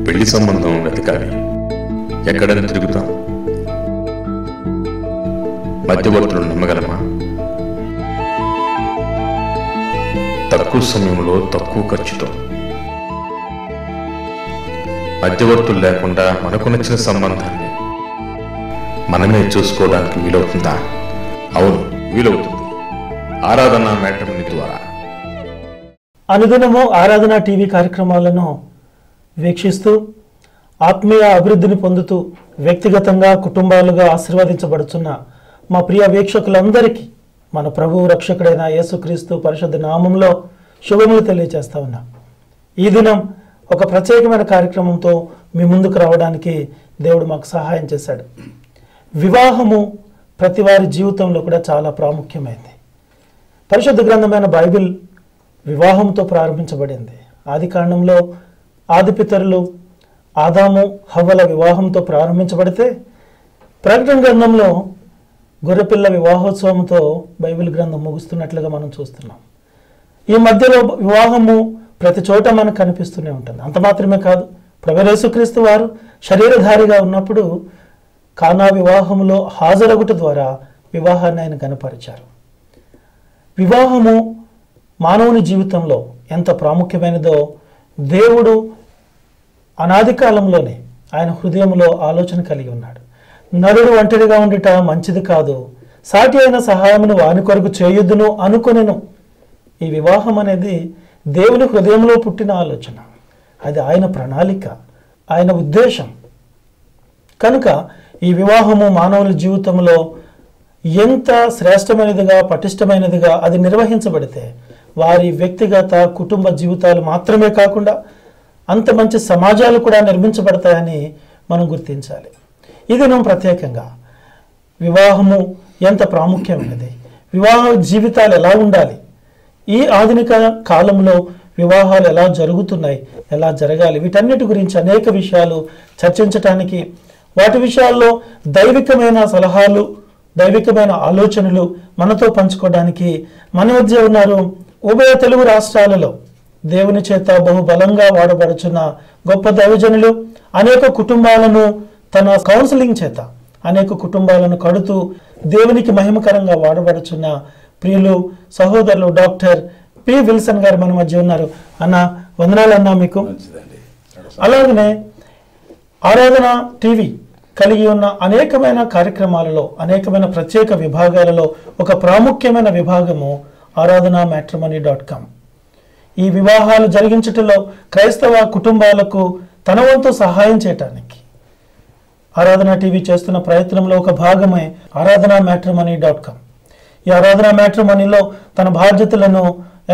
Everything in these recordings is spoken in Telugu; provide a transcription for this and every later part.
పెళ్లి సంబంధం వెతకాలి, ఎక్కడైనా తిరుగుతాం. మధ్యవర్తులను నమ్మగలమా? తక్కువ సమయంలో తక్కువ ఖర్చుతో మధ్యవర్తులు లేకుండా మనకు నచ్చిన సంబంధాన్ని మనమే చూసుకోవడానికి వీలవుతుందా? అవును, వీలవుతుంది. ఆరాధన మ్యాట్రిమోనీ ద్వారా. అనుదినము ఆరాధన టీవీ కార్యక్రమాలను వీక్షిస్తూ ఆత్మీయ అభివృద్ధిని పొందుతూ వ్యక్తిగతంగా కుటుంబాలుగా ఆశీర్వదించబడుతున్న మా ప్రియ వీక్షకులందరికీ మన ప్రభువు రక్షకుడైన యేసుక్రీస్తు పరిశుద్ధ నామంలో శుభములు తెలియజేస్తా ఉన్నాం. ఈ దినం ఒక ప్రత్యేకమైన కార్యక్రమంతో మీ ముందుకు రావడానికి దేవుడు మాకు సహాయం చేశాడు. వివాహము ప్రతి వారి జీవితంలో కూడా చాలా ప్రాముఖ్యమైంది. పరిశుద్ధ గ్రంథమైన బైబిల్ వివాహంతో ప్రారంభించబడింది. ఆది కాండంలో ఆది పితరులు ఆదాము హవ్వల వివాహంతో ప్రారంభించబడితే, ప్రకటన గ్రంథంలో గొర్రెపిల్ల వివాహోత్సవంతో బైబిల్ గ్రంథం ముగుస్తున్నట్లుగా మనం చూస్తున్నాం. ఈ మధ్యలో వివాహము ప్రతి చోట మనకు కనిపిస్తూనే ఉంటుంది. అంత మాత్రమే కాదు, ప్రభువు యేసుక్రీస్తు వారు శరీరధారిగా ఉన్నప్పుడు కానా వివాహంలో హాజరగుట ద్వారా వివాహాన్ని ఆయన కనపరిచారు. వివాహము మానవుని జీవితంలో ఎంత ప్రాముఖ్యమైనదో దేవుడు అనాది కాలంలోనే ఆయన హృదయంలో ఆలోచన కలిగి ఉన్నాడు. నరుడు ఒంటరిగా ఉండుట మంచిది కాదు, సాటి అయిన సహాయమును వాని కొరకు చేయుదును అనుకొనెను. ఈ వివాహం అనేది దేవుని హృదయంలో పుట్టిన ఆలోచన, అది ఆయన ప్రణాళిక, ఆయన ఉద్దేశం. కనుక ఈ వివాహము మానవుల జీవితంలో ఎంత శ్రేష్టమైనదిగా పటిష్టమైనదిగా అది నిర్వహించబడితే వారి వ్యక్తిగత కుటుంబ జీవితాలు మాత్రమే కాకుండా అంత మంచి సమాజాలు కూడా నిర్మించబడతాయని మనం గుర్తించాలి. ఇది మనం ప్రత్యేకంగా వివాహము ఎంత ప్రాముఖ్యమైనది, వివాహ జీవితాలు ఎలా ఉండాలి, ఈ ఆధునిక కాలంలో వివాహాలు ఎలా జరుగుతున్నాయి, ఎలా జరగాలి, వీటన్నిటి గురించి అనేక విషయాలు చర్చించటానికి, వాటి విషయాల్లో దైవికమైన సలహాలు, దైవికమైన ఆలోచనలు మనతో పంచుకోవడానికి మన మధ్య ఉన్నారు. ఉభయ తెలుగు రాష్ట్రాలలో దేవుని చేత బహుబలంగా వాడబడుచున్న గొప్ప దైవజనులు, అనేక కుటుంబాలను తన కౌన్సిలింగ్ చేత అనేక కుటుంబాలను కడుతూ దేవునికి మహిమకరంగా వాడబడుచున్న ప్రియులు సహోదరులు డాక్టర్ పి. విల్సన్ గారు మన మధ్య ఉన్నారు. అన్న, వందనాలు అన్నా మీకు. అలాగనే ఆరాధన టీవీ కలిగి ఉన్న అనేకమైన కార్యక్రమాలలో, అనేకమైన ప్రత్యేక విభాగాలలో ఒక ప్రాముఖ్యమైన విభాగము ఆరాధన మ్యాట్రిమోనీ.com. ఈ వివాహాలు జరిగించటంలో క్రైస్తవ కుటుంబాలకు తన వంతు సహాయం చేయటానికి ఆరాధన టీవీ చేస్తున్న ప్రయత్నంలో ఒక భాగమే ఆరాధన మ్యాట్రిమోనీ.com. ఈ ఆరాధన మ్యాట్రిమోనీలో తన బాధ్యతలను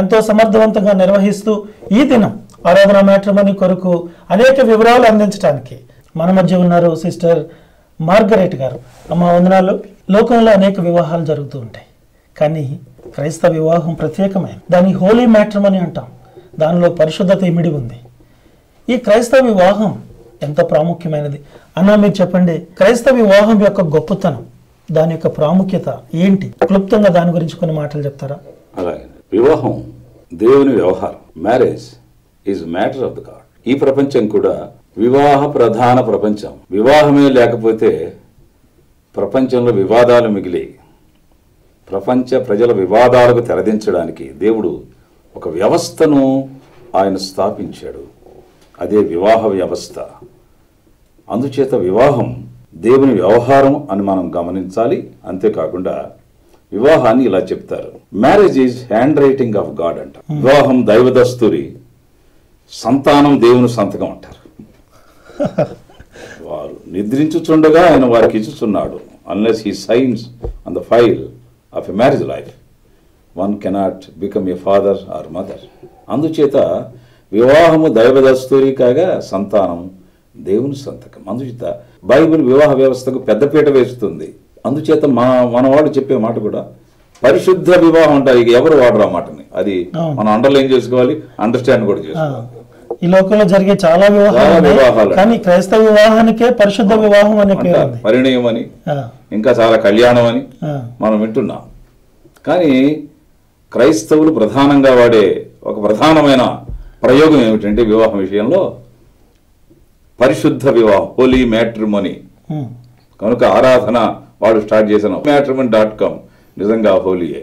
ఎంతో సమర్థవంతంగా నిర్వహిస్తూ ఈ దినం ఆరాధన మ్యాట్రిమోనీ కొరకు అనేక వివరాలు అందించడానికి మన మధ్య ఉన్నారు సిస్టర్ మార్గరెట్ గారు. అమ్మ, వందనాలు. లోకంలో అనేక వివాహాలు జరుగుతూ ఉంటాయి, కానీ క్రైస్తవ వివాహం ప్రత్యేకమైనది. దాన్ని హోలీ మ్యాట్రిమోనీ అంటాం. దానిలో పరిశుద్ధత ఇమిడి ఉంది. ఈ క్రైస్తవ వివాహం ఎంత ప్రాముఖ్యమైనది అన్నా, మీరు చెప్పండి. క్రైస్తవ వివాహం యొక్క గొప్పతనం, దాని యొక్క ప్రాముఖ్యత ఏంటి? క్లుప్తంగా దాని గురించి కొన్ని మాటలు చెప్తారా? అలాగే, వివాహం దేవుని వ్యవహారం. Marriage is matter of the God. ఈ ప్రపంచం కూడా వివాహ ప్రధాన ప్రపంచం. వివాహమే లేకపోతే ప్రపంచంలో వివాదాలు మిగిలి, ప్రపంచ ప్రజల వివాదాలకు తెరదించడానికి దేవుడు ఒక వ్యవస్థను ఆయన స్థాపించాడు. అదే వివాహ వ్యవస్థ. అందుచేత వివాహం దేవుని వ్యవహారం అని మనం గమనించాలి. అంతేకాకుండా వివాహాన్ని ఇలా చెప్తారు, marriage is hand writing of God అంటారు. వివాహం దైవదస్తూరి, సంతానం దేవుని సంతకం అంటారు. వారు నిద్రించుచుండగా ఆయన వారికి ఇచ్చుచున్నాడు. Unless he signs on the file of a marriage life, one cannot become a father or mother. అందుచేత వివాహము దైవదస్తూరి కాగా సంతానం దేవుని సంతకం. అందుచేత బైబిల్ వివాహ వ్యవస్థకు పెద్దపీట వేస్తుంది. అందుచేత మన వాళ్ళు చెప్పే మాట కూడా పరిశుద్ధ వివాహం అంటారు. ఇక ఎవరు వాడరు ఆ మాటని. అది మనం అండర్లైన్ చేసుకోవాలి, అండర్స్టాండ్ కూడా చేసుకోవాలి. ఈ లోకంలో జరిగే చాలా వివాహాలు, కానీ క్రైస్తవ వివాహానికే పరిశుద్ధ వివాహం అనే పేరు, పరిణయం అని, ఇంకా చాలా కళ్యాణం అని మనం వింటున్నాం. కానీ క్రైస్తవులు ప్రధానంగా వాడే ఒక ప్రధానమైన ప్రయోగం ఏమిటంటే వివాహం విషయంలో పరిశుద్ధ వివాహం, హోలీ మ్యాట్రిమోనీ. కనుక ఆరాధన వాడు స్టార్ట్ చేసిన matrimony.com నిజంగా హోలీయే.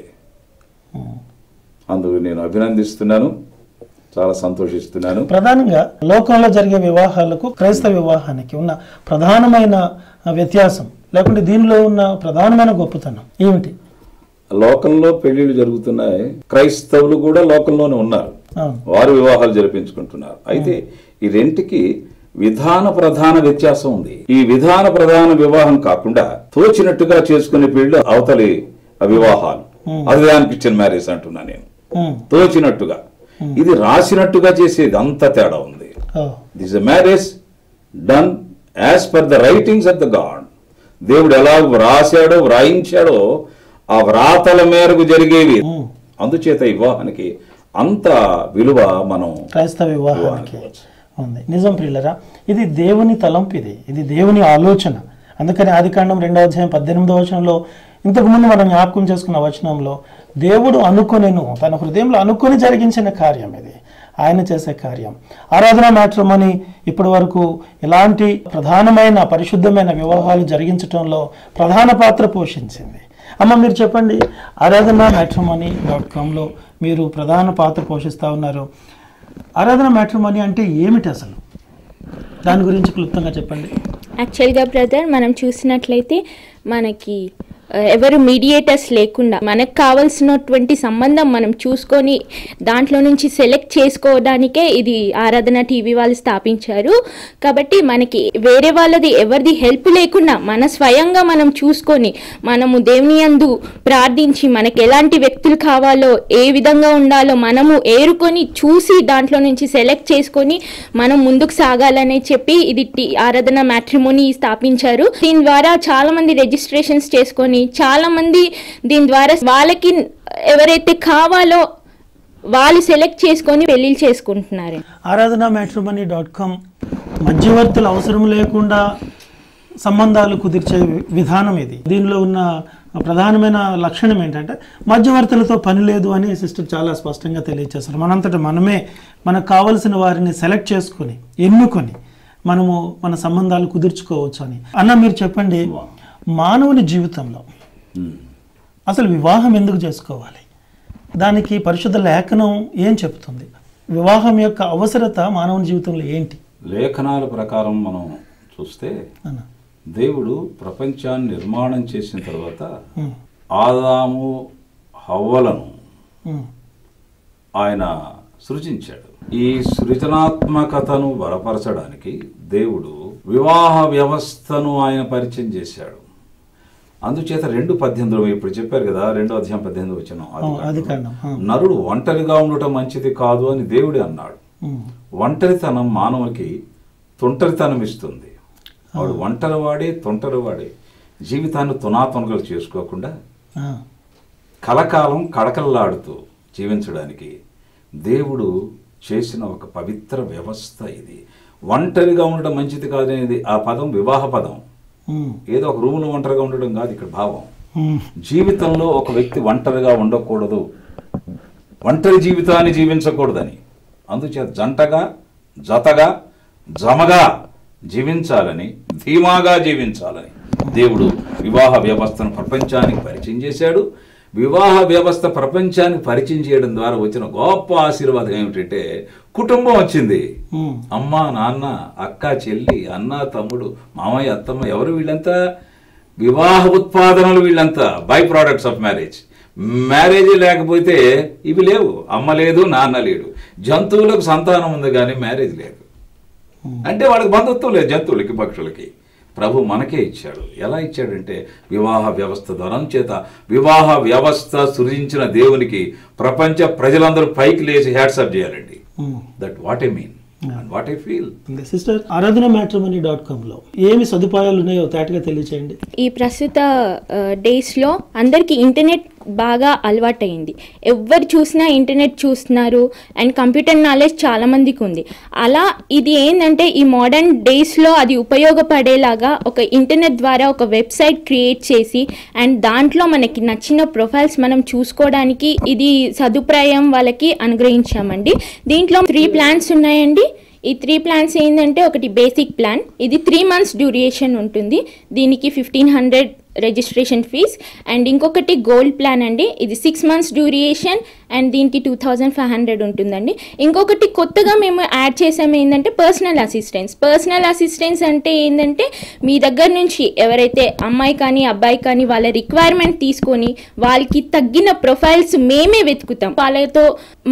అందుకు నేను అభినందిస్తున్నాను, చాలా సంతోషిస్తున్నాను. ప్రధానంగా లోకంలో జరిగే వివాహాలకు క్రైస్తవ వివాహానికి ఉన్న ప్రధానమైన వ్యత్యాసం లేకుంటే దీనిలో ఉన్న ప్రధానమైన గొప్పతనం ఏమిటి? లోకంలో పెళ్లిళ్ళు జరుగుతున్నాయి, క్రైస్తవులు కూడా లోకంలోనే ఉన్నారు, వారు వివాహాలు జరిపించుకుంటున్నారు. అయితే ఈ రెంటికి విధాన ప్రధాన వ్యత్యాసం ఉంది. ఈ విధాన ప్రధాన వివాహం కాకుండా తోచినట్టుగా చేసుకునే పెళ్లి అవతలి వివాహాలు, అది దాని క్రిస్టియన్ మ్యారేజ్ అంటున్నా నేను. తోచినట్టుగా, ఇది రాసినట్టుగా చేసేది అంత తేడా ఉంది. This a marriage done as per the writings of the God. దేవుడు ఎలా వ్రాసాడో వ్రాయించాడో ఆ వ్రాతల మేరకు జరిగేవి. అందుచేత వివాహానికి అంత విలువ మనం క్రైస్తవ వివాహానికి ఉంది. నిజం ప్రియులరా, ఇది దేవుని తలంపు, ఇది దేవుని ఆలోచన. అందుకని ఆదికాండం 2వ అధ్యాయం 18వ వచనంలో, ఇంతకుముందు మనం జ్ఞాపకం చేసుకున్న వచనంలో, దేవుడు అనుకొనెను, తన హృదయంలో అనుకొని జరిగించిన కార్యం ఇది, ఆయన చేసే కార్యం. ఆరాధన మ్యాట్రిమోనీ ఇప్పటి వరకు ఇలాంటి ప్రధానమైన పరిశుద్ధమైన వివాహాలు జరిగించడంలో ప్రధాన పాత్ర పోషించింది. అమ్మ, మీరు చెప్పండి, ఆరాధన matrimony.comలో మీరు ప్రధాన పాత్ర పోషిస్తూ ఉన్నారు. ఆరాధన మ్యాట్రిమోనీ అంటే ఏమిటి అసలు? దాని గురించి క్లుప్తంగా చెప్పండి. యాక్చువల్గా బ్రదర్, మనం చూసినట్లయితే మనకి ఎవరు మీడియేటర్స్ లేకుండా మనకు కావాల్సినటువంటి సంబంధం మనం చూసుకొని దాంట్లో నుంచి సెలెక్ట్ చేసుకోవడానికే ఇది ఆరాధన టీవీ వాళ్ళు స్థాపించారు. కాబట్టి మనకి వేరే వాళ్ళది ఎవరిది హెల్ప్ లేకుండా మన స్వయంగా మనం చూసుకొని మనము దేవుని యందు ప్రార్థించి మనకి ఎలాంటి వ్యక్తులు కావాలో, ఏ విధంగా ఉండాలో మనము ఏరుకొని చూసి దాంట్లో నుంచి సెలెక్ట్ చేసుకొని మనం ముందుకు సాగాలని చెప్పి ఇది ఆరాధన మ్యాట్రిమోనీ స్థాపించారు. దీని ద్వారా చాలా మంది రిజిస్ట్రేషన్స్ చేసుకొని చాలా మంది దీని ద్వారా వాళ్ళకి ఎవరైతే కావాలో వాళ్ళు సెలెక్ట్ చేసుకొని పెళ్లిళ్ళు చేసుకుంటున్నారు. ఆరాధన matrimony.com మధ్యవర్తులు అవసరం లేకుండా సంబంధాలు కుదిర్చే విధానం ఇది. దీనిలో ఉన్న ప్రధానమైన లక్షణం ఏంటంటే మధ్యవర్తులతో పని లేదు అని సిస్టర్ చాలా స్పష్టంగా తెలియజేస్తారు. మనంతట మనమే మనకు కావలసిన వారిని సెలెక్ట్ చేసుకొని ఎన్నుకొని మనము మన సంబంధాలు కుదుర్చుకోవచ్చు అని. అన్న, మీరు చెప్పండి, మానవుని జీవితంలో అసలు వివాహం ఎందుకు చేసుకోవాలి? దానికి పరిశుద్ధ లేఖనం ఏం చెప్తుంది? వివాహం యొక్క అవసరత మానవుని జీవితంలో ఏంటి? లేఖనాల ప్రకారం మనం చూస్తే దేవుడు ప్రపంచాన్ని నిర్మాణం చేసిన తర్వాత ఆదాము హవ్వలను ఆయన సృజించాడు. ఈ సృజనాత్మకతను బలపరచడానికి దేవుడు వివాహ వ్యవస్థను ఆయన పరిచయం చేశాడు. అందుచేత 2:18 ఇప్పుడు చెప్పారు కదా, 2వ అధ్యాయం 18 వచనం, నరుడు ఒంటరిగా ఉండటం మంచిది కాదు అని దేవుడే అన్నాడు. ఒంటరితనం మానవునికి తొంటరితనం ఇస్తుంది. వాడు ఒంటరివాడే తొంటరివాడే జీవితాన్ని తునాతునకలు చేసుకోకుండా కలకాలం కడకల్లాడుతూ జీవించడానికి దేవుడు చేసిన ఒక పవిత్ర వ్యవస్థ ఇది. ఒంటరిగా ఉండడం మంచిది కాదనేది ఆ పదం వివాహ పదం. ఏదో ఒక రూమ్లో ఒంటరిగా ఉండడం కాదు ఇక్కడ భావం. జీవితంలో ఒక వ్యక్తి ఒంటరిగా ఉండకూడదు, ఒంటరి జీవితాన్ని జీవించకూడదని, అందుచేత జంటగా, జతగా, జమగా జీవించాలని, ధీమాగా జీవించాలని దేవుడు వివాహ వ్యవస్థను ప్రపంచానికి పరిచయం చేశాడు. వివాహ వ్యవస్థ ప్రపంచానికి పరిచయం చేయడం ద్వారా వచ్చిన గొప్ప ఆశీర్వాదం ఏమిటంటే కుటుంబం వచ్చింది. అమ్మ, నాన్న, అక్క, చెల్లి, అన్న, తమ్ముడు, మామయ్య, అత్తమ్మ, ఎవరు వీళ్ళంతా వివాహ ఉత్పాదనలు, వీళ్ళంతా by products of marriage. Marriage లేకపోతే ఇవి లేవు. అమ్మ లేదు, నాన్న లేడు. జంతువులకు సంతానం ఉంది కానీ మ్యారేజ్ లేదు. అంటే వాళ్ళకి బంధుత్వం లేదు జంతువులకి, పక్షులకి. ప్రభు మనకే ఇచ్చాడు. ఎలా ఇచ్చాడంటే వివాహ వ్యవస్థ ద్వారా. చేత వివాహ వ్యవస్థ సృజించిన దేవునికి ప్రపంచ ప్రజలందరూ పైకి లేచి హ్యాట్సాప్ చేయాలండి. That what I mean and what I feel. Sister, ఆరాధన matrimony.comలో ఏమి సదుపాయాలు ఉన్నాయో తేటగా తెలియచేయండి. ఈ ప్రస్తుత డేస్లో అందరికీ ఇంటర్నెట్ బాగా అలవాటైంది. ఎవరు చూసినా ఇంటర్నెట్ చూస్తున్నారు అండ్ కంప్యూటర్ నాలెడ్జ్ చాలామందికి ఉంది. అలా ఇది ఏంటంటే ఈ మోడర్న్ డేస్లో అది ఉపయోగపడేలాగా ఒక ఇంటర్నెట్ ద్వారా ఒక వెబ్సైట్ క్రియేట్ చేసి అండ్ దాంట్లో మనకి నచ్చిన ప్రొఫైల్స్ మనం చూసుకోవడానికి ఇది సదుపాయం వాళ్ళకి అనుగ్రహించామండి. దీంట్లో 3 ప్లాన్స్ ఉన్నాయండి. ఈ 3 ప్లాన్స్ ఏంటంటే ఒకటి బేసిక్ ప్లాన్, ఇది 3 months డ్యూరేషన్ ఉంటుంది, దీనికి 1500 రిజిస్ట్రేషన్ ఫీజ్. అండ్ ఇంకొకటి గోల్డ్ ప్లాన్ అండి, ఇది 6 months డ్యూరేషన్ అండ్ దీనికి 2500 ఉంటుందండి. ఇంకొకటి కొత్తగా మేము యాడ్ చేసాము ఏంటంటే పర్సనల్ అసిస్టెన్స్ అంటే ఏంటంటే మీ దగ్గర నుంచి ఎవరైతే అమ్మాయి కానీ అబ్బాయి కానీ వాళ్ళ రిక్వైర్మెంట్ తీసుకొని వాళ్ళకి తగ్గిన ప్రొఫైల్స్ మేమే వెతుకుతాం, వాళ్ళతో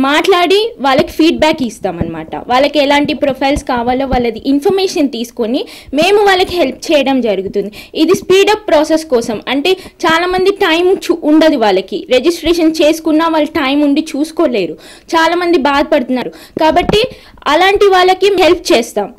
మాట్లాడి వాళ్ళకి ఫీడ్బ్యాక్ ఇస్తాం అనమాట. వాళ్ళకి ఎలాంటి ప్రొఫైల్స్ కావాలో వాళ్ళది ఇన్ఫర్మేషన్ తీసుకొని మేము వాళ్ళకి హెల్ప్ చేయడం జరుగుతుంది. ఇది స్పీడప్ ప్రాసెస్ కోసం, అంటే చాలా మంది టైం ఉండదు వాళ్ళకి, రిజిస్ట్రేషన్ చేసుకున్నా వాళ్ళు టైం ఉండి చూసుకోలేరు, చాలా మంది బాధపడుతున్నారు. కాబట్టి అలాంటి వాళ్ళకి హెల్ప్ చేస్తాం,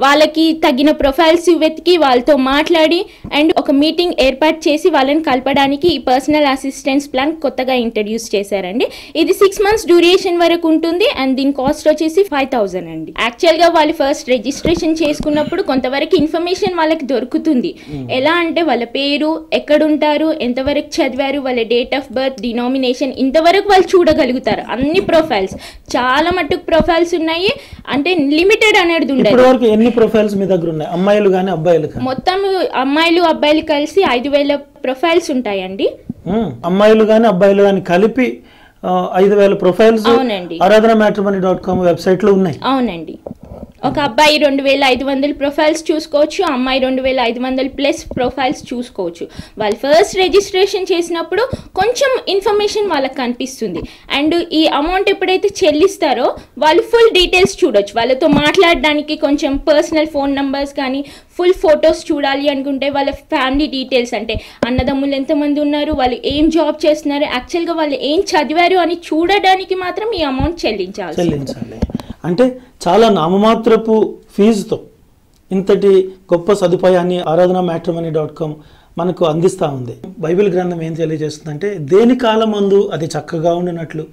వాళ్ళకి తగిన ప్రొఫైల్స్ వెతికి వాళ్ళతో మాట్లాడి అండ్ ఒక మీటింగ్ ఏర్పాటు చేసి వాళ్ళని కలపడానికి ఈ పర్సనల్ అసిస్టెన్స్ ప్లాన్ కొత్తగా ఇంట్రడ్యూస్ చేశారండి. ఇది 6 months డ్యూరేషన్ వరకు ఉంటుంది అండ్ దీని కాస్ట్ వచ్చేసి 5000 అండి. యాక్చువల్గా వాళ్ళు ఫస్ట్ రిజిస్ట్రేషన్ చేసుకున్నప్పుడు కొంతవరకు ఇన్ఫర్మేషన్ వాళ్ళకి దొరుకుతుంది. ఎలా అంటే వాళ్ళ పేరు, ఎక్కడుంటారు, ఎంతవరకు చదివారు, వాళ్ళ డేట్ ఆఫ్ బర్త్, డినామినేషన్, ఇంతవరకు వాళ్ళు చూడగలుగుతారు. అన్ని ప్రొఫైల్స్, చాలా మట్టుకు ప్రొఫైల్స్ ఉన్నాయి, అంటే లిమిటెడ్ అనేది ఉండదు. ఎన్ని ప్రొఫైల్స్ మీ దగ్గర ఉన్నాయి, అమ్మాయిలు కానీ అబ్బాయిలు కానీ? మొత్తం అమ్మాయిలు అబ్బాయిలు కలిసి 5000 ప్రొఫైల్స్ ఉంటాయండి. అమ్మాయిలు కానీ అబ్బాయిలు కానీ కలిపి 5000 ప్రొఫైల్స్ aradhanamatrimony.com వెబ్సైట్ లో ఉన్నాయి. అవునండి. ఒక అబ్బాయి 2500 ప్రొఫైల్స్ చూసుకోవచ్చు, అమ్మాయి 2500 ప్లస్ ప్రొఫైల్స్ చూసుకోవచ్చు. వాళ్ళు ఫస్ట్ రిజిస్ట్రేషన్ చేసినప్పుడు కొంచెం ఇన్ఫర్మేషన్ వాళ్ళకి కనిపిస్తుంది అండ్ ఈ అమౌంట్ ఎప్పుడైతే చెల్లిస్తారో వాళ్ళు ఫుల్ డీటెయిల్స్ చూడొచ్చు. వాళ్ళతో మాట్లాడడానికి కొంచెం పర్సనల్ ఫోన్ నంబర్స్ కానీ ఫుల్ ఫొటోస్ చూడాలి అనుకుంటే వాళ్ళ ఫ్యామిలీ డీటెయిల్స్, అంటే అన్నదమ్ములు ఎంతమంది ఉన్నారు, వాళ్ళు ఏం జాబ్ చేస్తున్నారు, యాక్చువల్గా వాళ్ళు ఏం చదివారు అని చూడడానికి మాత్రం ఈ అమౌంట్ చెల్లించాలి. అంటే చాలా నామమాత్రపు ఫీజుతో ఇంతటి గొప్ప సదుపాయాన్ని aradhanamatrimony.com మనకు అందిస్తూ ఉంది. బైబిల్ గ్రంథం ఏం తెలియజేస్తుందంటే దేని కాలమందు అది చక్కగా ఉండినట్లు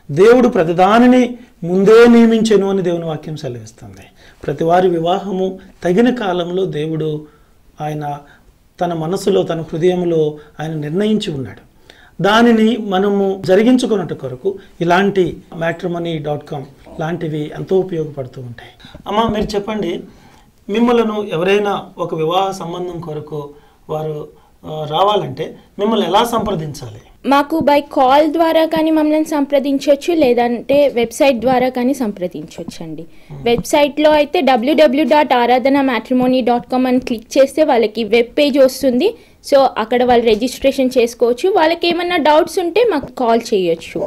దేవుడు ప్రతిదానిని ముందే నియమించెను అని దేవుని వాక్యం సెలవిస్తుంది. ప్రతి వారి వివాహము తగిన కాలంలో దేవుడు ఆయన తన మనసులో, తన హృదయంలో ఆయన నిర్ణయించి ఉన్నాడు. దానిని మనము జరిగించుకున్నట్టు కొరకు ఇలాంటి matrimony.com లాంటివి ఎంతో ఉపయోగపడుతూ ఉంటాయి. అమ్మ, మీరు చెప్పండి, మిమ్మల్ని ఎవరైనా ఒక వివాహ సంబంధం కొరకు వారు రావాలంటే మిమ్మల్ని ఎలా సంప్రదించాలి? మాకు బై కాల్ ద్వారా కానీ మమ్మల్ని సంప్రదించవచ్చు, లేదంటే వెబ్సైట్ ద్వారా కానీ సంప్రదించవచ్చు అండి. వెబ్సైట్లో అయితే www.aradhanamatrimony.com అని క్లిక్ చేస్తే వాళ్ళకి వెబ్ పేజ్ వస్తుంది. సో అక్కడ వాళ్ళు రిజిస్ట్రేషన్ చేసుకోవచ్చు. వాళ్ళకి ఏమన్నా డౌట్స్ ఉంటే మాకు కాల్ చేయొచ్చు.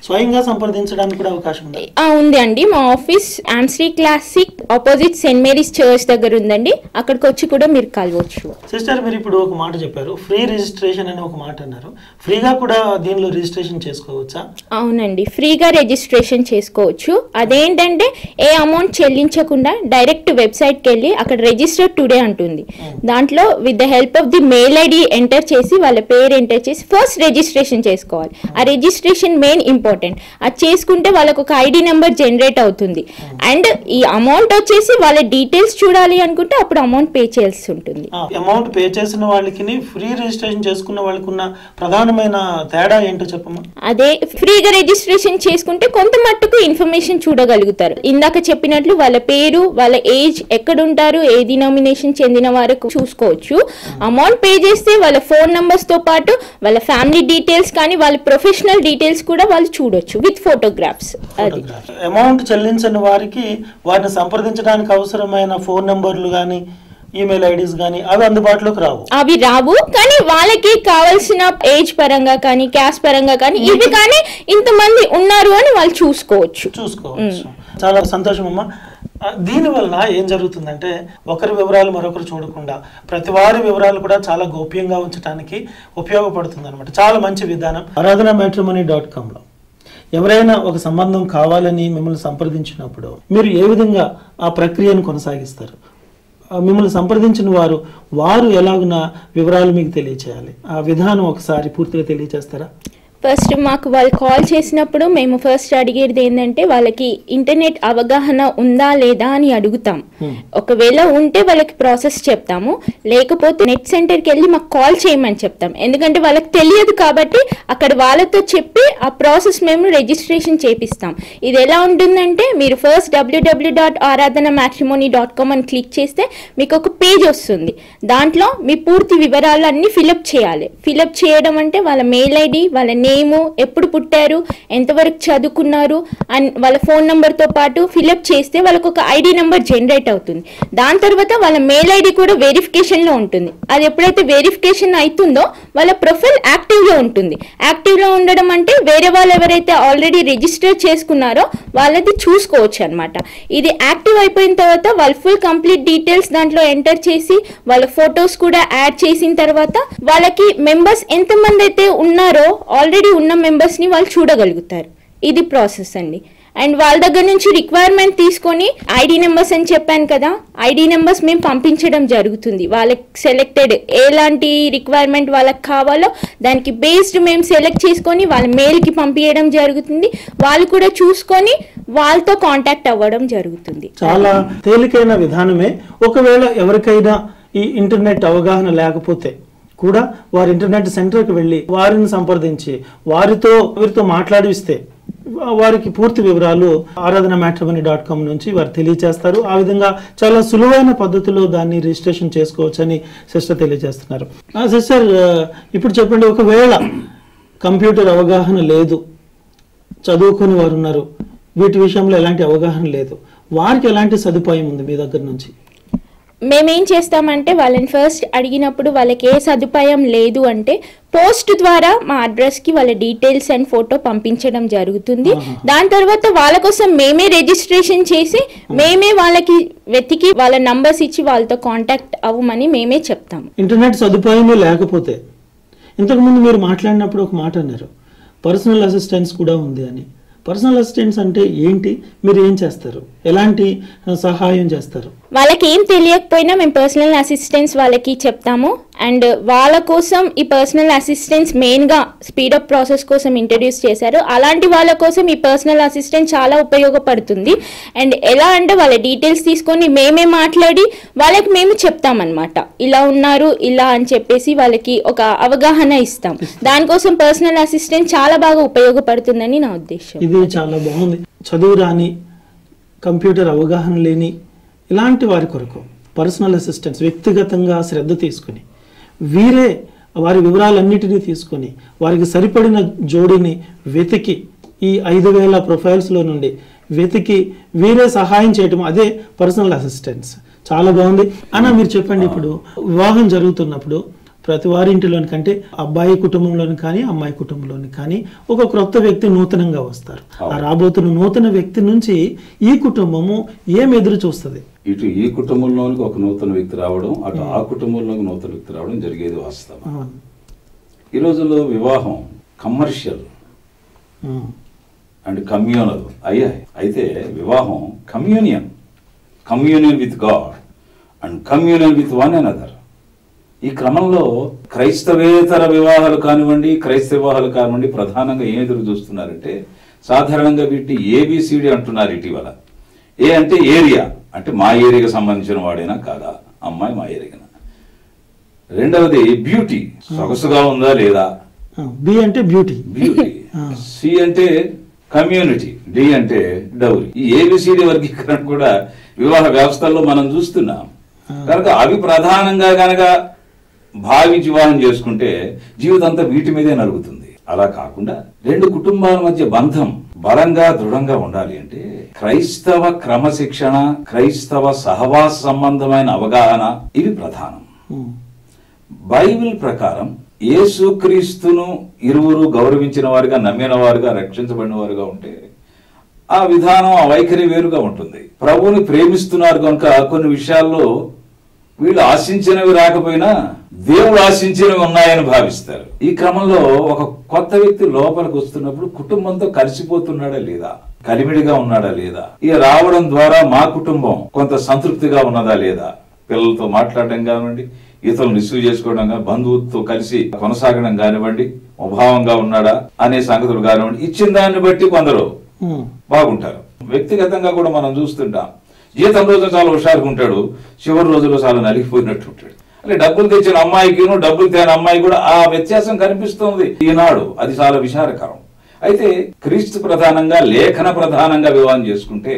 స్వయంగా సంప్రదించడానికి కూడా అవకాశం ఉంది? ఉంది అండి. మా ఆఫీస్ ఆమ్స్ట్రీ classic opposite Saint Mary's church దగ్గర ఉందండి. అక్కడికి వచ్చి కూడా మీరు కలవచ్చు. సిస్టర్, మీరు ఇప్పుడు ఒక మాట చెప్పారు, ఫ్రీ రిజిస్ట్రేషన్ అని ఒక మాట అన్నారు. ఫ్రీగా కూడా దీనిలో రిజిస్ట్రేషన్ చేసుకోవచ్చా? అవునండి, ఫ్రీగా రిజిస్ట్రేషన్ చేసుకోవచ్చు. అదేంటంటే ఏ అమౌంట్ చెల్లించకుండా డైరెక్ట్ వెబ్సైట్కి వెళ్ళి అక్కడ రిజిస్టర్ టుడే అంటుంది. దాంట్లో with the help of the mail ID enter చేసి వాళ్ళ పేరు ఎంటర్ చేసి ఫస్ట్ రిజిస్ట్రేషన్ చేసుకోవాలి. ఆ రిజిస్ట్రేషన్ మెయిన్ ఇంపార్టెంట్. అది చేసుకుంటే వాళ్ళకు ఒక ఐడి నెంబర్ జనరేట్ అవుతుంది అండ్ ఈ అమౌంట్ వచ్చేసి వాళ్ళ డీటెయిల్స్ చూడాలి అనుకుంటే అప్పుడు అమౌంట్ పే చేయాల్సి ఉంటుంది. అమౌంట్ పే చేసిన వాళ్ళకి ఫ్రీ రిజిస్ట్రేషన్ చేసుకున్న వాళ్ళకి ఉన్న ప్రధానమైన తేడా ఏంటో చెప్పమ్మా. అదే, ఫ్రీగా రిజిస్ట్రేషన్ చేసుకుంటే కొంత మట్టుకు ఇన్ఫర్మేషన్ చూడగలుగుతారు. ఇందాక చెప్పినట్లు వాళ్ళ పేరు, వాళ్ళ ఏజ్, ఎక్కడుంటారు, ఏ డినామినేషన్ చెందిన వారికి చూసుకోవచ్చు. అమౌంట్ పే చేస్తే వాళ్ళ ఫోన్ నంబర్స్ తో పాటు వాళ్ళ ఫ్యామిలీ డీటెయిల్స్ కానీ వాళ్ళ ప్రొఫెషనల్ డీటెయిల్స్ కూడా వాళ్ళు చూడొచ్చు విత్ ఫోటోగ్రాఫ్స్. అది అమౌంట్ చెల్లించని వారికి వారిని సంప్రదించడానికి అవసరమైన ఫోన్ నంబర్లు కానీ ఈమెయిల్ ఐడీస్ కానీ అవి అందుబాటులోకి రావు. అవి రావు, కానీ వాళ్ళకి కావాల్సిన ఏజ్ పరంగా కానీ క్యాస్ట్ పరంగా కానీ ఇవి కానీ ఇంతమంది ఉన్నారు అని వాళ్ళు చూసుకోవచ్చు. చాలా సంతోషం అమ్మా. దీని వలన ఏం జరుగుతుందంటే ఒకరి వివరాలు మరొకరు చూడకుండా ప్రతి వారి వివరాలు కూడా చాలా గోప్యంగా ఉంచడానికి ఉపయోగపడుతుంది అనమాట. చాలా మంచి విధానం. aradhanamatrimony.comలో ఎవరైనా ఒక సంబంధం కావాలని మిమ్మల్ని సంప్రదించినప్పుడు మీరు ఏ విధంగా ఆ ప్రక్రియను కొనసాగిస్తారు? మిమ్మల్ని సంప్రదించిన వారు ఎలాగున వివరాలు మీకు తెలియచేయాలి? ఆ విధానం ఒకసారి పూర్తిగా తెలియచేస్తారా? ఫస్ట్ మాకు వాళ్ళు కాల్ చేసినప్పుడు మేము ఫస్ట్ అడిగేది ఏంటంటే వాళ్ళకి ఇంటర్నెట్ అవగాహన ఉందా లేదా అని అడుగుతాం. ఒకవేళ ఉంటే వాళ్ళకి ప్రాసెస్ చెప్తాము, లేకపోతే నెట్ సెంటర్కి వెళ్ళి మాకు కాల్ చేయమని చెప్తాం. ఎందుకంటే వాళ్ళకి తెలియదు కాబట్టి అక్కడ వాళ్ళతో చెప్పి ఆ ప్రాసెస్ మేము రిజిస్ట్రేషన్ చేపిస్తాం. ఇది ఎలా ఉంటుందంటే మీరు ఫస్ట్ www.aradhanamatrimony.com అని క్లిక్ చేస్తే మీకు ఒక పేజ్ వస్తుంది. దాంట్లో మీ పూర్తి వివరాలు అన్ని ఫిలప్ చేయాలి. ఫిలప్ చేయడం అంటే వాళ్ళ మెయిల్ ఐడి, వాళ్ళ నేము, ఎప్పుడు పుట్టారు, ఎంతవరకు చదువుకున్నారు అండ్ వాళ్ళ ఫోన్ నెంబర్తో పాటు ఫిలప్ చేస్తే వాళ్ళకు ఒక ఐడి నెంబర్ జనరేట్ అవుతుంది. దాని తర్వాత వాళ్ళ మెయిల్ ఐడి కూడా వెరిఫికేషన్లో ఉంటుంది. అది ఎప్పుడైతే వెరిఫికేషన్ అవుతుందో వాళ్ళ ప్రొఫైల్ యాక్టివ్లో ఉంటుంది. యాక్టివ్లో ఉండడం అంటే వేరే వాళ్ళు ఎవరైతే ఆల్రెడీ రిజిస్టర్ చేసుకున్నారో వాళ్ళది చూసుకోవచ్చు అనమాట. ఇది యాక్టివ్ అయిపోయిన తర్వాత వాళ్ళు ఫుల్ కంప్లీట్ డీటెయిల్స్ దాంట్లో ఎంటర్ చేసి వాళ్ళ ఫొటోస్ కూడా యాడ్ చేసిన తర్వాత వాళ్ళకి మెంబర్స్ ఎంతమంది అయితే ఉన్నారో ఆల్రెడీ ఉన్న మెంబర్స్ని వాళ్ళు చూడగలుగుతారు. ఇది ప్రాసెస్ అండి. అండ్ వాళ్ళ దగ్గర నుంచి రిక్వైర్మెంట్ తీసుకొని ఐడి నెంబర్స్ అని చెప్పాను కదా, ఐడి నెంబర్స్ మేము పంపించడం జరుగుతుంది. వాళ్ళకి సెలెక్టెడ్ ఎలాంటి రిక్వైర్మెంట్ వాళ్ళకి కావాలో దానికి బేస్డ్ మేము సెలెక్ట్ చేసుకొని వాళ్ళ మెయిల్కి పంపించడం జరుగుతుంది. వాళ్ళు కూడా చూసుకొని వాళ్ళతో కాంటాక్ట్ అవ్వడం జరుగుతుంది. చాలా తేలికైన విధానమే. ఒకవేళ ఎవరికైనా ఈ ఇంటర్నెట్ అవగాహన లేకపోతే కూడా వారి ఇంటర్నెట్ సెంటర్కి వెళ్ళి వారిని సంప్రదించి వీరితో మాట్లాడిస్తే వారికి పూర్తి వివరాలు aradhanamatrimony.com నుంచి వారు తెలియజేస్తారు. ఆ విధంగా చాలా సులువైన పద్ధతిలో దాన్ని రిజిస్ట్రేషన్ చేసుకోవచ్చని సిస్టర్ తెలియజేస్తున్నారు. సిస్టర్, ఇప్పుడు చెప్పండి, ఒకవేళ కంప్యూటర్ అవగాహన లేదు, చదువుకుని వారు ఉన్నారు, వీటి విషయంలో ఎలాంటి అవగాహన లేదు, వారికి ఎలాంటి సదుపాయం ఉంది మీ దగ్గర నుంచి? మేమేం చేస్తామంటే వాళ్ళని ఫస్ట్ అడిగినప్పుడు వాళ్ళకి ఏ సదుపాయం లేదు అంటే పోస్ట్ ద్వారా మా అడ్రస్కి వాళ్ళ డీటెయిల్స్ అండ్ ఫోటో పంపించడం జరుగుతుంది. దాని తర్వాత వాళ్ళ కోసం మేమే రిజిస్ట్రేషన్ చేసి మేమే వాళ్ళకి వెతికి వాళ్ళ నంబర్స్ ఇచ్చి వాళ్ళతో కాంటాక్ట్ అవ్వమని మేమే చెప్తాము. ఇంటర్నెట్ సదుపాయమే లేకపోతే, ఇంతకుముందు మీరు మాట్లాడినప్పుడు ఒక మాట అన్నారు, పర్సనల్ అసిస్టెన్స్ కూడా ఉంది అని. పర్సనల్ అసిస్టెన్స్ అంటే ఏంటి? మీరు ఏం చేస్తారు? ఎలాంటి సహాయం చేస్తారు? వాళ్ళకి ఏం తెలియకపోయినా మేము పర్సనల్ అసిస్టెన్స్ వాళ్ళకి చెప్తాము. అండ్ వాళ్ళ కోసం ఈ పర్సనల్ అసిస్టెన్స్ మెయిన్గా స్పీడప్ ప్రాసెస్ కోసం ఇంట్రడ్యూస్ చేశారు. అలాంటి వాళ్ళ కోసం ఈ పర్సనల్ అసిస్టెన్స్ చాలా ఉపయోగపడుతుంది. అండ్ ఎలా అంటే వాళ్ళ డీటెయిల్స్ తీసుకొని మేమే మాట్లాడి వాళ్ళకి మేము చెప్తామన్నమాట, ఇలా ఉన్నారు ఇలా అని చెప్పేసి వాళ్ళకి ఒక అవగాహన ఇస్తాం. దానికోసం పర్సనల్ అసిస్టెన్స్ చాలా బాగా ఉపయోగపడుతుందని నా ఉద్దేశం. ఇది చాలా బాగుంది. చదువు రాని, కంప్యూటర్ అవగాహన లేని ఇలాంటి వారి కొరకు పర్సనల్ అసిస్టెన్స్ వ్యక్తిగతంగా శ్రద్ధ తీసుకుని వీరే వారి వివరాలన్నిటినీ తీసుకొని వారికి సరిపడిన జోడిని వెతికి ఈ 5,000 ప్రొఫైల్స్లో నుండి వెతికి వీరే సహాయం చేయటం, అదే పర్సనల్ అసిస్టెన్స్. చాలా బాగుంది అన్న. మీరు చెప్పండి, ఇప్పుడు వివాహం జరుగుతున్నప్పుడు ప్రతి వారి ఇంటిలోని కంటే అబ్బాయి కుటుంబంలోని కానీ అమ్మాయి కుటుంబంలోని కానీ ఒక క్రొత్త వ్యక్తి నూతనంగా వస్తారు. ఆ రాబోతున్న నూతన వ్యక్తి నుంచి ఈ కుటుంబము ఏం ఎదురు చూస్తుంది? ఇటు ఈ కుటుంబంలోనికి ఒక నూతన వ్యక్తి రావడం, అటు ఆ కుటుంబంలోకి నూతన వ్యక్తి రావడం జరిగేది వాస్తవం. ఈ రోజుల్లో వివాహం కమర్షియల్ అండ్ కమ్యూనల్ అయ్యాయి. అయితే వివాహం communion with God and communion with one another. ఈ క్రమంలో క్రైస్తవేతర వివాహాలు కానివ్వండి, క్రైస్తవ వివాహాలు కానివ్వండి, ప్రధానంగా ఏం ఎదురు చూస్తున్నారంటే సాధారణంగా వీటిని ఏబిసిడి అంటున్నారు ఇటీవల. ఏ అంటే ఏరియా, అంటే మా ఏరియాకి సంబంధించిన వాడైనా కాదా, అమ్మాయి మా ఏరియానా. రెండవది బ్యూటీ, సొగసుగా ఉందా లేదా. బి అంటే బ్యూటీ, సి అంటే కమ్యూనిటీ, డి అంటే డౌరీ. ఈ ఏబిసిడి వర్గీకరణ కూడా వివాహ వ్యవస్థల్లో మనం చూస్తున్నాం. కనుక అవి ప్రధానంగా గనక భావించి వివాహం చేసుకుంటే జీవితం అంతా వీటి మీదే నలుగుతుంది. అలా కాకుండా రెండు కుటుంబాల మధ్య బంధం బలంగా దృఢంగా ఉండాలి అంటే క్రైస్తవ క్రమశిక్షణ, క్రైస్తవ సహవాస సంబంధమైన అవగాహన ఇవి ప్రధానం. బైబిల్ ప్రకారం యేసుక్రీస్తును ఇరువురు గౌరవించిన వారుగా, నమ్మిన వారుగా, రక్షించబడిన వారుగా ఉంటే ఆ విధానం, ఆ వైఖరి వేరుగా ఉంటుంది. ప్రభువుని ప్రేమిస్తున్నారు కనుక కొన్ని విషయాల్లో వీళ్ళు ఆశించినవి రాకపోయినా దేవుడు ఆశించినవి ఉన్నాయని భావిస్తారు. ఈ క్రమంలో ఒక కొత్త వ్యక్తి లోపలికి వస్తున్నప్పుడు కుటుంబంతో కలిసిపోతున్నాడా లేదా, కలిమిడిగా ఉన్నాడా లేదా, ఇక రావడం ద్వారా మా కుటుంబం కొంత సంతృప్తిగా ఉన్నదా లేదా, పిల్లలతో మాట్లాడడం కానివ్వండి, ఇతరులను రిసీవ్ చేసుకోవడం కానీ, బంధువులతో కలిసి కొనసాగడం కానివ్వండి, అభావంగా ఉన్నాడా అనే సంగతులు కానివ్వండి, ఇచ్చిన దాన్ని బట్టి కొందరు బాగుంటారు. వ్యక్తిగతంగా కూడా మనం చూస్తుంటాం, జీతం రోజు చాలా హుషారుగా ఉంటాడు, చివరి రోజుల్లో చాలా నలిగిపోయినట్టు ఉంటాడు. అంటే డబ్బులు తెచ్చిన అమ్మాయికి డబ్బులు తేని అమ్మాయి కూడా ఆ వ్యత్యాసం కనిపిస్తుంది ఈనాడు. అది చాలా విచారకరం. అయితే క్రీస్తు ప్రధానంగా, లేఖన ప్రధానంగా వివాహం చేసుకుంటే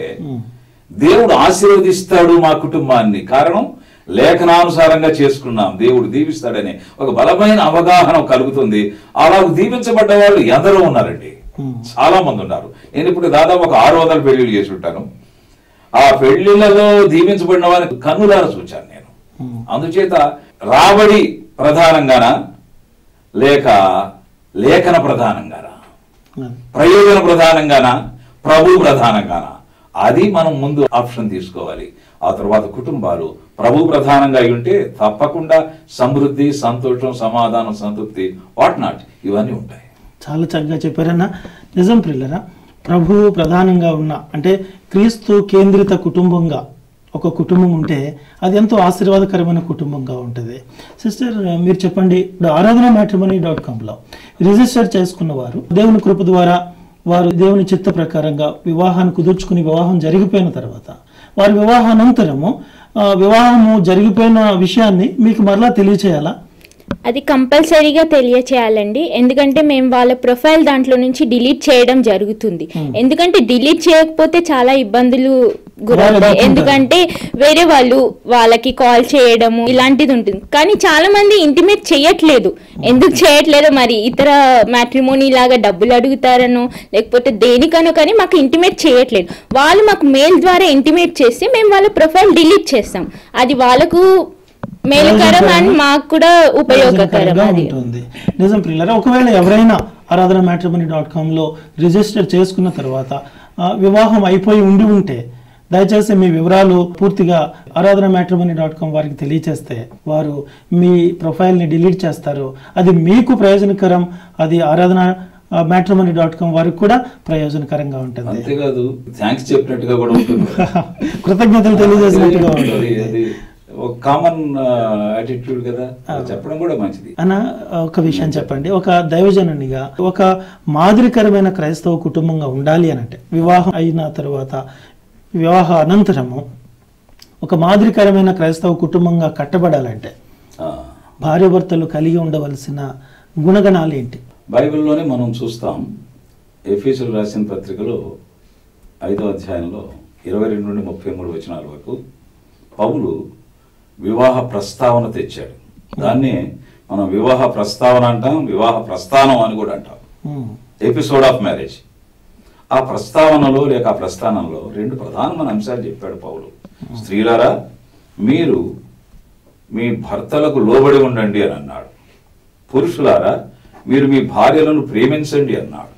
దేవుడు ఆశీర్వదిస్తాడు మా కుటుంబాన్ని. కారణం, లేఖనానుసారంగా చేసుకున్నాం, దేవుడు దీవిస్తాడనే ఒక బలమైన అవగాహన కలుగుతుంది. అలా దీవించబడ్డ వాళ్ళు ఎందరో ఉన్నారండి, చాలా మంది ఉన్నారు. నేను ఇప్పుడు దాదాపు ఒక 600 పెళ్లిళ్ళు చేసి ఉంటాను. ఆ పెళ్లిళ్లలో దీవించబడిన వారిని కన్నులారా చూచాను నేను. అందుచేత రాబడి ప్రధానంగానా లేక లేఖన ప్రధానంగానా, ప్రయోజన ప్రధానంగానా, ప్రభు ప్రధానంగానా, అది మనం ముందు ఆప్షన్ తీసుకోవాలి. ఆ తర్వాత కుటుంబాలు ప్రభు ప్రధానంగా అయి ఉంటే తప్పకుండా సమృద్ధి, సంతోషం, సమాధానం, సంతృప్తి, వాట్ నాట్, ఇవన్నీ ఉంటాయి. చాలా చక్కగా చెప్పారన్న. నిజం ప్రియులరా, ప్రభువు ప్రధానంగా ఉన్న అంటే క్రీస్తు కేంద్రిత కుటుంబంగా ఒక కుటుంబం ఉంటే అది ఎంతో ఆశీర్వాదకరమైన కుటుంబంగా ఉంటుంది. సిస్టర్, మీరు చెప్పండి, ఇప్పుడు aradhanamatrimony.comలో రిజిస్టర్ చేసుకున్న వారు దేవుని కృప ద్వారా వారు దేవుని చిత్త ప్రకారంగా వివాహాన్ని కుదుర్చుకుని వివాహం జరిగిపోయిన తర్వాత వారి వివాహానంతరము వివాహము జరిగిపోయిన విషయాన్ని మీకు మరలా తెలియచేయాలా? అది కంపల్సరీగా తెలియచేయాలండి. ఎందుకంటే మేము వాళ్ళ ప్రొఫైల్ దాంట్లో నుంచి డిలీట్ చేయడం జరుగుతుంది. ఎందుకంటే డిలీట్ చేయకపోతే చాలా ఇబ్బందులు గురవుతాయి. ఎందుకంటే వేరే వాళ్ళకి కాల్ చేయడము ఇలాంటిది ఉంటుంది. కానీ చాలా మంది ఇంటిమేట్ చేయట్లేదు. ఎందుకు చేయట్లేదో మరి, ఇతర మ్యాట్రిమోనీ లాగా డబ్బులు అడుగుతారనో లేకపోతే దేనికనో, కానీ మాకు ఇంటిమేట్ చేయట్లేదు. వాళ్ళు మాకు మెయిల్ ద్వారా ఇంటిమేట్ చేస్తే మేము వాళ్ళ ప్రొఫైల్ డిలీట్ చేస్తాం. అది వాళ్ళకు మేలుకరం అండ్ మాకు కూడా ఉపయోగకరం ఉంటుంది. నిజం ప్రియులారా, ఒకవేళ ఎవరైనా aradhanamatrimony.comలో రిజిస్టర్ చేసుకున్న తర్వాత వివాహం అయిపోయి ఉంటే దయచేసి మీ వివరాలు పూర్తిగా aradhanamatrimony.com వారికి తెలియచేస్తే వారు మీ ప్రొఫైల్ని డిలీట్ చేస్తారు. అది మీకు ప్రయోజనకరం, అది aradhanamatrimony.com వారికి కూడా ప్రయోజనకరంగా ఉంటుంది. అంతేకాదు, థ్యాంక్స్ చెప్పినట్టుగా కూడా ఉంటుంది, కృతజ్ఞతలు తెలియజేసినట్టుగా ఉంటుంది. ఒక కామన్ యాటిట్యూడ్ కదా, చెప్పడం కూడా మంచిది. అన్న, ఒక విషయం చెప్పండి, ఒక దైవజనునిగా ఒక మాదిరికరమైన క్రైస్తవ కుటుంబంగా ఉండాలి అని అంటే వివాహం అయిన తర్వాత వివాహ అనంతరము ఒక మాదిరికరమైన క్రైస్తవ కుటుంబంగా కట్టబడాలంటే భార్యాభర్తలు కలిగి ఉండవలసిన గుణగణాలు ఏంటి? బైబిల్లోనే మనం చూస్తాం. ఎఫెసీయులకు రాసిన పత్రికలో 5వ అధ్యాయంలో 22 నుండి 33 వచనాల వరకు పౌలు వివాహ ప్రస్తావన తెచ్చాడు. దాన్ని మనం వివాహ ప్రస్తావన అంటాం, వివాహ ప్రస్థానం అని కూడా అంటాం, ఎపిసోడ్ ఆఫ్ మ్యారేజ్. ఆ ప్రస్తావనలో లేక ఆ ప్రస్థానంలో 2 ప్రధానమైన అంశాలు చెప్పాడు పౌలు. స్త్రీలారా, మీరు మీ భర్తలకు లోబడి ఉండండి అని అన్నాడు. పురుషులారా, మీరు మీ భార్యలను ప్రేమించండి అన్నాడు.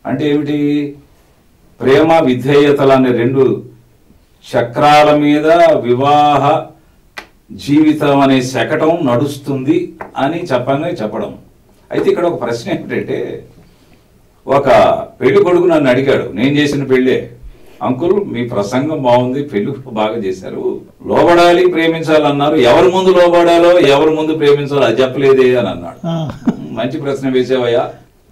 అంటే ఏమిటి? ప్రేమ, విధేయతలు అనే 2 చక్రాల మీద వివాహ జీవితం అనే శకటం నడుస్తుంది అని చెప్పడం. అయితే ఇక్కడ ఒక ప్రశ్న ఏమిటంటే, ఒక పెళ్లి కొడుకు నన్ను అడిగాడు, నేను చేసిన పెళ్ళే, అంకుల్ మీ ప్రసంగం బాగుంది, పెళ్లి బాగా చేశారు, లోబడాలి ప్రేమించాలి అన్నారు, ఎవరి ముందు లోబడాలో ఎవరి ముందు ప్రేమించాలో అది చెప్పలేదే అని అన్నాడు. మంచి ప్రశ్న వేసావయ్యా.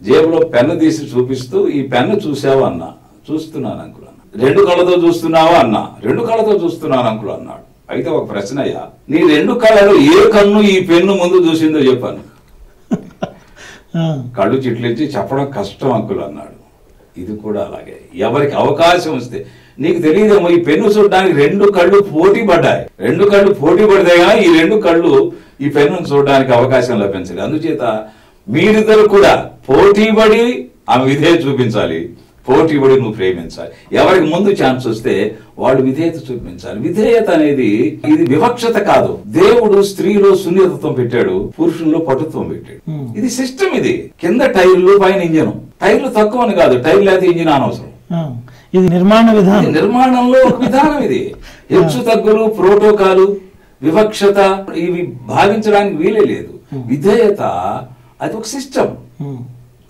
జేబులో పెన్ను తీసి చూపిస్తూ, ఈ పెన్ను చూసావా అన్నా. చూస్తున్నాను అంకుల్ అన్న. 2 కళ్ళతో చూస్తున్నావా అన్నా. 2 కళ్ళతో చూస్తున్నాను అంకుల్ అన్నాడు. అయితే ఒక ప్రశ్న అయ్యా, నీ 2 కళ్ళలో ఏ కన్ను ఈ పెన్ను ముందు చూసిందో చెప్పాను. కళ్ళు చిట్లించి చెప్పడం కష్టం అంకుల్ అన్నాడు. ఇది కూడా అలాగే, ఎవరికి అవకాశం వస్తే, నీకు తెలియదేమో ఈ పెన్ను చూడడానికి 2 కళ్ళు పోటీ పడ్డాయి. 2 కళ్ళు పోటీ పడితే కానీ ఈ 2 కళ్ళు ఈ పెన్నును చూడడానికి అవకాశం లభించలేదు. అందుచేత మీరిద్దరు కూడా పోటీపడి ఆమె విధేయత చూపించాలి, పోటీపడి నువ్వు ప్రేమించాలి. ఎవరికి ముందు ఛాన్స్ వస్తే వాడు విధేయత చూపించాలి. విధేయత అనేది ఇది వివక్షత కాదు. దేవుడు స్త్రీలో సున్నితత్వం పెట్టాడు, పురుషుల్లో పటుత్వం పెట్టాడు. ఇది సిస్టమ్. ఇది కింద టైర్లు, పైన ఇంజన్. టైర్లు తక్కువ అని కాదు, టైర్ లేకపోతే ఇంజిన్ అనవసరం. ఇది నిర్మాణ విధానం, నిర్మాణంలో ఒక విధానం. ఇది హెచ్చు తగ్గులు, ప్రోటోకాలు, వివక్షత ఇవి భావించడానికి వీలే లేదు. విధేయత అది ఒక సిస్టమ్,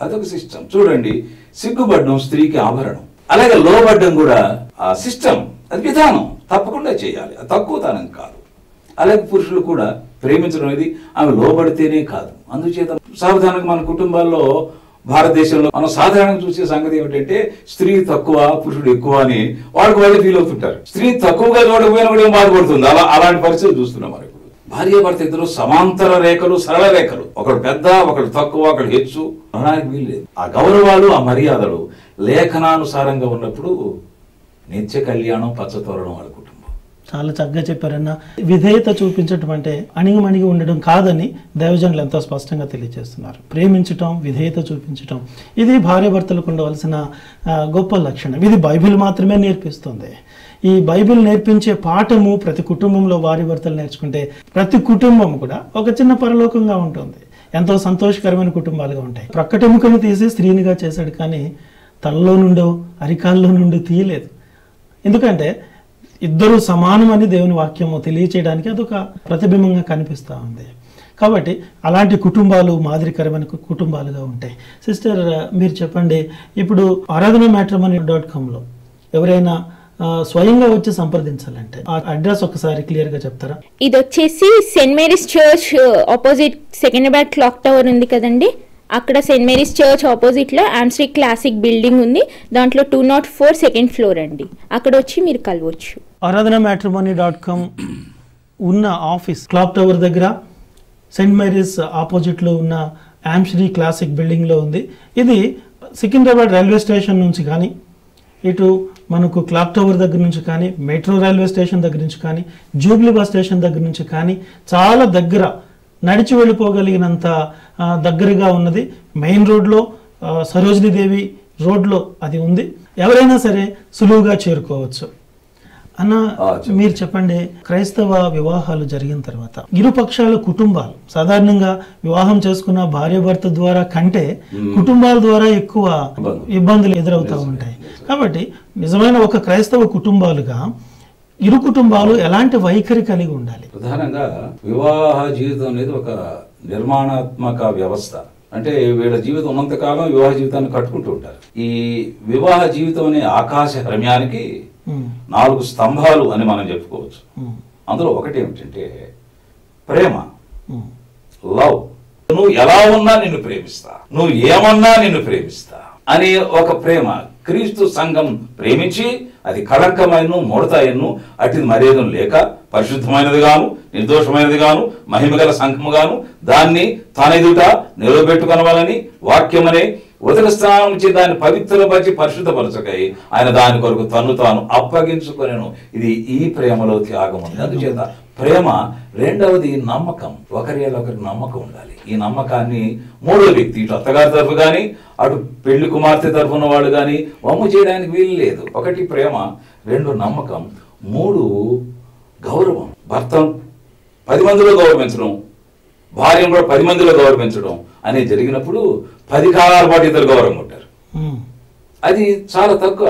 అదొక సిస్టమ్. చూడండి, సిగ్గుపడ్డం స్త్రీకి ఆభరణం, అలాగే లోబడ్డం కూడా ఆ సిస్టమ్, అది విధానం, తప్పకుండా చేయాలి. అది తక్కువతనం కాదు. అలాగే పురుషులు కూడా ప్రేమించడం అనేది ఆమె లోబడితేనే కాదు. అందుచేత సాధారణంగా మన కుటుంబాల్లో భారతదేశంలో మనం సాధారణంగా చూసే సంగతి ఏమిటంటే స్త్రీ తక్కువ పురుషుడు ఎక్కువ అని వాళ్ళే ఫీల్ అవుతుంటారు. స్త్రీ తక్కువగా చూడకపోయినా కూడా ఏం బాధపడుతుంది. అలాంటి పరిస్థితులు చూస్తున్నాం మనం ఇప్పుడు. భార్యాభర్త ఇద్దరు సమాంతర రేఖలు, సరళ రేఖలు, ఒకడు పెద్ద ఒకడు తక్కువ ఒకడు హెచ్చు అనడానికి వీల్లేదు. ఆ గౌరవాలు ఆ మర్యాదలు లేఖనానుసారంగా ఉన్నప్పుడు నిత్య కళ్యాణం పచ్చతోరణం వాళ్ళ కుటుంబం. చాలా చక్కగా చెప్పారన్న. విధేయత చూపించటం అంటే అణిగిమణిగి ఉండడం కాదని దైవజనులు ఎంతో స్పష్టంగా తెలియజేస్తున్నారు. ప్రేమించటం, విధేయత చూపించటం ఇది భార్యాభర్తలకు ఉండవలసిన గొప్ప లక్షణం. ఇది బైబిల్ మాత్రమే నేర్పిస్తుంది. ఈ బైబిల్ నేర్పించే పాఠము ప్రతి కుటుంబంలో భార్యాభర్తలు నేర్చుకుంటే ప్రతి కుటుంబం కూడా ఒక చిన్న పరలోకంగా ఉంటుంది. ఎంతో సంతోషకరమైన కుటుంబాలుగా ఉంటాయి. ప్రక్కటెముకను తీసి స్త్రీనిగా చేశాడు, కానీ తలలో నుండో అరికాల్లో నుండి తీయలేదు. ఎందుకంటే ఇద్దరు సమానమని దేవుని వాక్యము తెలియచేయడానికి అదొక ప్రతిబింబంగా కనిపిస్తూ ఉంది. కాబట్టి అలాంటి కుటుంబాలు మాదిరికరమైన కుటుంబాలుగా ఉంటాయి. సిస్టర్, మీరు చెప్పండి, ఇప్పుడు aradhanamatrimony.comలో ఎవరైనా స్వయంగా వచ్చి సంప్రదించాలంటే ఆ అడ్రస్ ఒకసారి క్లియర్గా చెప్తారా? ఇది వచ్చేసి Saint Mary's church opposite Secunderabad clock tower ఉంది కదండి, అక్కడ సెయింట్ మేరీస్ చర్చ్ ఆపోజిట్లో ఆమ్స్ట్రీ క్లాసిక్ బిల్డింగ్ ఉంది. దాంట్లో 204 సెకండ్ ఫ్లోర్ అండి. అక్కడ వచ్చి మీరు కలవచ్చు. aradhanamatrimony.com ఉన్న ఆఫీస్ క్లాక్ టవర్ దగ్గర సెయింట్ మేరీస్ ఆపోజిట్లో ఉన్న ఆమ్స్ట్రీ క్లాసిక్ బిల్డింగ్లో ఉంది. ఇది సికింద్రాబాద్ రైల్వే స్టేషన్ నుంచి కానీ, ఇటు మనకు క్లాక్ టవర్ దగ్గర నుంచి కానీ, మెట్రో రైల్వే స్టేషన్ దగ్గర నుంచి కానీ, జూబ్లీ బస్ స్టేషన్ దగ్గర నుంచి కానీ చాలా దగ్గర, నడిచి వెళ్ళిపోగలిగినంత దగ్గరగా ఉన్నది. మెయిన్ రోడ్లో సరోజినీదేవి రోడ్లో అది ఉంది. ఎవరైనా సరే సులువుగా చేరుకోవచ్చు. అన్న, మీరు చెప్పండి, క్రైస్తవ వివాహాలు జరిగిన తర్వాత ఇరుపక్షాల కుటుంబాలు సాధారణంగా వివాహం చేసుకున్న భార్యాభర్త ద్వారా కంటే కుటుంబాల ద్వారా ఎక్కువ ఇబ్బందులు ఎదురవుతూ ఉంటాయి. కాబట్టి నిజమైన ఒక క్రైస్తవ కుటుంబాలుగా ఇరు కుటుంబాలు ఎలాంటి వైఖరి కలిగి ఉండాలి? ప్రధానంగా వివాహ జీవితం అనేది ఒక నిర్మాణాత్మక వ్యవస్థ. అంటే వీళ్ళ జీవితం ఉన్నంతకాలం వివాహ జీవితాన్ని కట్టుకుంటూ ఉంటారు. ఈ వివాహ జీవితం అనే ఆకాశ రమ్యానికి 4 స్తంభాలు అని మనం చెప్పుకోవచ్చు. అందులో ఒకటి ఏమిటంటే ప్రేమ, లవ్. నువ్వు ఎలా ఉన్నా నిన్ను ప్రేమిస్తా, నువ్వు ఏమన్నా నిన్ను ప్రేమిస్తా అనే ఒక ప్రేమ. క్రీస్తు సంఘం ప్రేమించి అది కళంకమైన ముడతాయను అటు మర్యాదం లేక పరిశుద్ధమైనది గాను, నిర్దోషమైనది గాను, మహిమగల సంఘము గాను దాన్ని తనెదుట నిలబెట్టుకొనవాలని వాక్యమనే ఉదక స్నానం ఇచ్చి దాన్ని పవిత్రపరిచి పరిశుద్ధపరచకై ఆయన దాని కొరకు తను తాను అప్పగించుకొనెను. ఇది ఈ ప్రేమలో త్యాగం ఉంది. అందుచేత ప్రేమ. రెండవది నమ్మకం. ఒకరికి నమ్మకం ఉండాలి. ఈ నమ్మకాన్ని మూడో వ్యక్తి, ఇటు అత్తగారి తరఫు కానీ అటు పెళ్లి కుమార్తె తరఫున వాళ్ళు కానీ వమ్ము చేయడానికి వీలు లేదు. 1 ప్రేమ, 2 నమ్మకం, 3 గౌరవం. భర్తను 10 మందిలో గౌరవించడం, భార్యను కూడా 10 మందిలో గౌరవించడం అనేది జరిగినప్పుడు 10 కాలాల పాటు ఇద్దరు గౌరవం ఉంటారు. అది చాలా తక్కువ.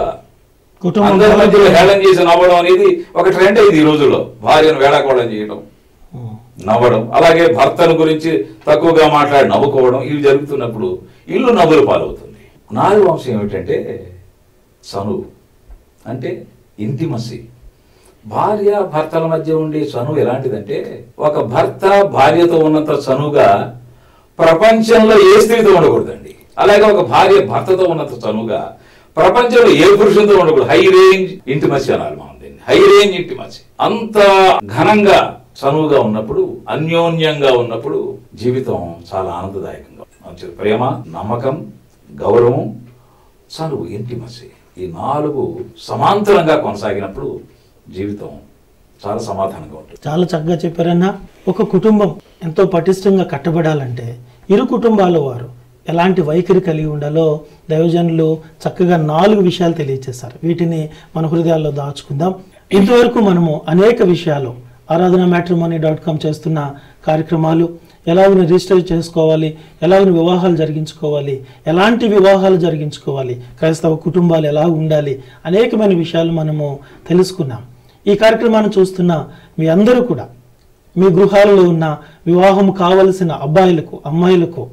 అందరి మధ్యలో హేళన చేసి నవ్వడం అనేది ఒక ట్రెండ్ అయింది ఈ రోజుల్లో. భార్యను వేళాకోవడం చేయడం, నవ్వడం, అలాగే భర్తను గురించి తక్కువగా మాట్లాడి నవ్వుకోవడం, ఇవి జరుగుతున్నప్పుడు ఇల్లు నవ్వుల పాలవుతుంది. 4వ అంశం ఏమిటంటే చనువు, అంటే ఇంటిమసీ. భార్య భర్తల మధ్య ఉండే చనువు ఎలాంటిదంటే, ఒక భర్త భార్యతో ఉన్నంత చనువుగా ప్రపంచంలో ఏ స్త్రీతో ఉండకూడదండి. అలాగే ఒక భార్య భర్తతో ఉన్నంత చనువుగా ప్రపంచంలో ఏ పురుషులతో ఉండకూడదు. హై రేంజ్ ఇంటిమసీ అనాలి మనం దీన్ని. High range intimacy. అంత ఘనంగా చనువుగా ఉన్నప్పుడు, అన్యోన్యంగా ఉన్నప్పుడు జీవితం చాలా ఆనందదాయకంగా ఉంటుంది. ప్రేమ, నమ్మకం, గౌరవం, చనువు, ఇంటిమసీ, ఈ 4 సమాంతరంగా కొనసాగినప్పుడు జీవితం చాలా సమాధానంగా ఉంటుంది. చాలా చక్కగా చెప్పారన్నా. ఒక కుటుంబం ఎంతో పటిష్టంగా కట్టబడాలంటే ఇరు కుటుంబాల వారు ఎలాంటి వైఖరి కలిగి ఉండాలో దైవజనులు చక్కగా 4 విషయాలు తెలియజేశారు. వీటిని మన హృదయాల్లో దాచుకుందాం. ఇంతవరకు మనము అనేక విషయాలు aradhanamatrimony.com చేస్తున్న కార్యక్రమాలు, ఎలాగని రిజిస్టర్ చేసుకోవాలి, ఎలాగని వివాహాలు జరిగించుకోవాలి, ఎలాంటి వివాహాలు జరిగించుకోవాలి, క్రైస్తవ కుటుంబాలు ఎలా ఉండాలి, అనేకమైన విషయాలు మనము తెలుసుకున్నాం. ఈ కార్యక్రమాన్ని చూస్తున్న మీ అందరూ కూడా మీ గృహాలలో ఉన్న వివాహం కావలసిన అబ్బాయిలకు, అమ్మాయిలకు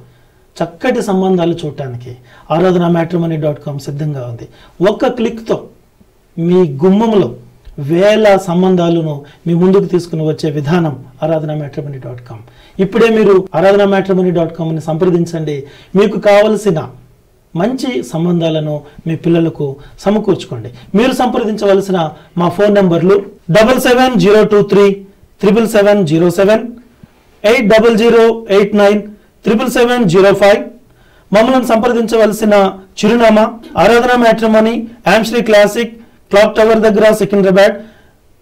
చక్కటి సంబంధాలు చూడటానికి aradhanamatrimony.com సిద్ధంగా ఉంది. ఒక్క క్లిక్తో మీ గుమ్మంలో వేల సంబంధాలను మీ ముందుకు తీసుకుని వచ్చే విధానం aradhanamatrimony.com. ఇప్పుడే మీరు aradhanamatrimony.com సంప్రదించండి. మీకు కావలసిన మంచి సంబంధాలను మీ పిల్లలకు సమకూర్చుకోండి. మీరు సంప్రదించవలసిన మా ఫోన్ నంబర్లు 7702377707, 8008977705. మమ్మల్ని సంప్రదించవలసిన చిరునామా ఆరాధన మ్యాట్రిమోనీ, ఆమ్శ్రీ క్లాసిక్, క్లాక్ టవర్ దగ్గర, Secunderabad,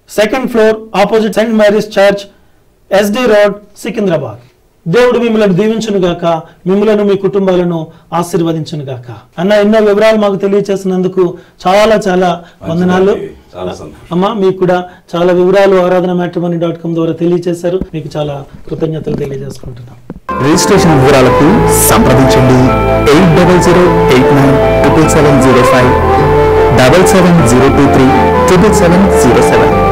2nd floor, opposite Saint Mary's church, SD road, Secunderabad. దేవుడు మిమ్మల్ని దీవించును గాక, మిమ్మలను మీ కుటుంబాలను ఆశీర్వదించును గాక. అన్న, ఎన్నో వివరాలు మాకు తెలియచేసినందుకు చాలా చాలా వందనాలు. అమ్మా, మీకు కూడా చాలా వివరాలు aradhanamatrimony.com ద్వారా తెలియజేశారు. మీకు చాలా కృతజ్ఞతలు తెలియజేసుకుంటున్నాం. రిజిస్ట్రేషన్ వివరాలకు సంప్రదించండి 8008977705, 7702377707.